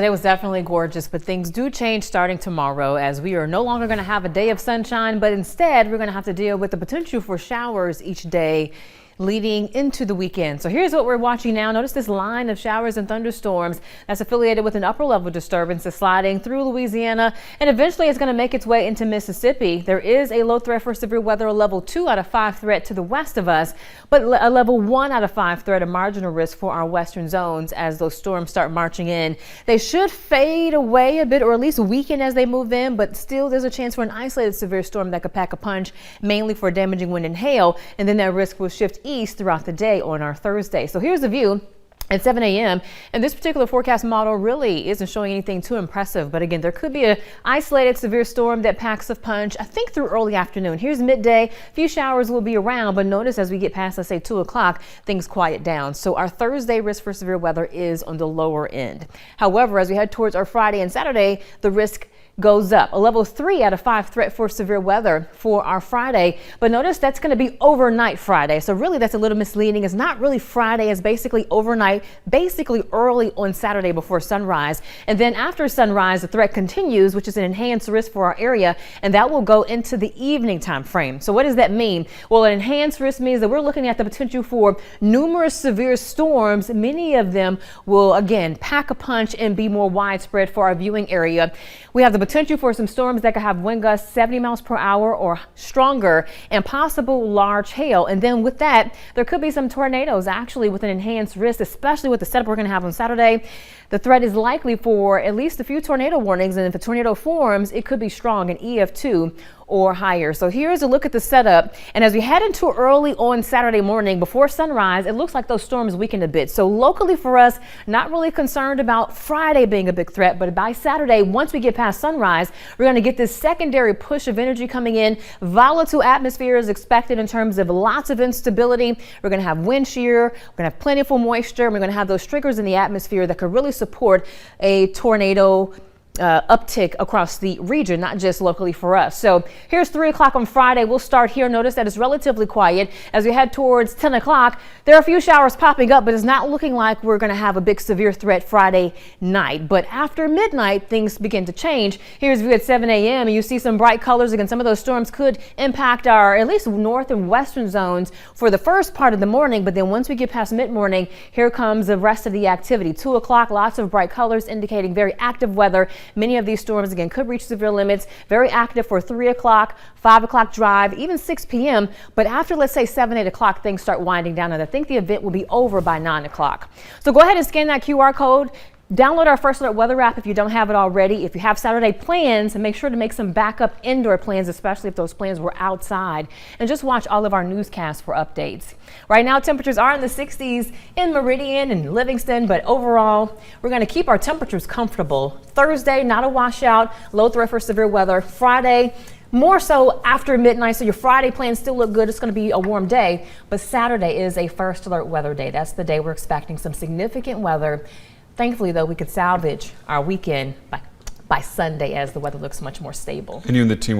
It was definitely gorgeous, but things do change starting tomorrow as we are no longer going to have a day of sunshine, but instead we're going to have to deal with the potential for showers each day leading into the weekend. So here's what we're watching now. Notice this line of showers and thunderstorms that's affiliated with an upper level disturbance that's sliding through Louisiana, and eventually it's going to make its way into Mississippi. There is a low threat for severe weather, a level 2 out of 5 threat to the west of us, but a level 1 out of 5 threat, a marginal risk for our western zones as those storms start marching in. They should fade away a bit, or at least weaken as they move in, but still there's a chance for an isolated severe storm that could pack a punch, mainly for damaging wind and hail, and then that risk will shift east throughout the day on our Thursday. So here's the view at 7 a.m. and this particular forecast model really isn't showing anything too impressive. But again, there could be an isolated severe storm that packs a punch, I think, through early afternoon. Here's midday. A few showers will be around, but notice as we get past, let's say, 2 o'clock, things quiet down. So our Thursday risk for severe weather is on the lower end. However, as we head towards our Friday and Saturday, the risk goes up. A level 3 out of 5 threat for severe weather for our Friday. But notice that's going to be overnight Friday. So really that's a little misleading. It's not really Friday. It's basically overnight, basically early on Saturday before sunrise. And then after sunrise, the threat continues, which is an enhanced risk for our area. And that will go into the evening time frame. So what does that mean? Well, an enhanced risk means that we're looking at the potential for numerous severe storms. Many of them will, again, pack a punch and be more widespread for our viewing area. We have the potential for some storms that could have wind gusts 70 miles per hour or stronger and possible large hail. And then with that, there could be some tornadoes actually with an enhanced risk, especially with the setup we're going to have on Saturday. The threat is likely for at least a few tornado warnings. And if a tornado forms, it could be strong, an EF2 or higher. So here's a look at the setup. And as we head into early on Saturday morning before sunrise, it looks like those storms weaken a bit. So locally for us, not really concerned about Friday being a big threat, but by Saturday, once we get past sunrise, we're going to get this secondary push of energy coming in. Volatile atmosphere is expected in terms of lots of instability. We're going to have wind shear. We're going to have plentiful moisture. And we're going to have those triggers in the atmosphere that could really support a tornado uptick across the region, not just locally for us. So here's 3 o'clock on Friday. We'll start here. Notice that it's relatively quiet. As we head towards 10 o'clock, there are a few showers popping up, but it's not looking like we're going to have a big severe threat Friday night. But after midnight, things begin to change. Here's view at 7 a.m. and you see some bright colors. Again, some of those storms could impact our at least north and western zones for the first part of the morning. But then once we get past mid-morning, here comes the rest of the activity. 2 o'clock, lots of bright colors indicating very active weather. Many of these storms, again, could reach severe limits. Very active for 3 o'clock, 5 o'clock drive, even 6 p.m. But after, let's say, 7, 8 o'clock, things start winding down. And I think the event will be over by 9 o'clock. So go ahead and scan that QR code. Download our First Alert Weather app if you don't have it already. If you have Saturday plans, make sure to make some backup indoor plans, especially if those plans were outside. And just watch all of our newscasts for updates. Right now, temperatures are in the 60s in Meridian and Livingston, but overall, we're going to keep our temperatures comfortable. Thursday, not a washout, low threat for severe weather. Friday, more so after midnight, so your Friday plans still look good. It's going to be a warm day, but Saturday is a First Alert Weather day. That's the day we're expecting some significant weather. Thankfully, though, we could salvage our weekend by Sunday as the weather looks much more stable. And you and the team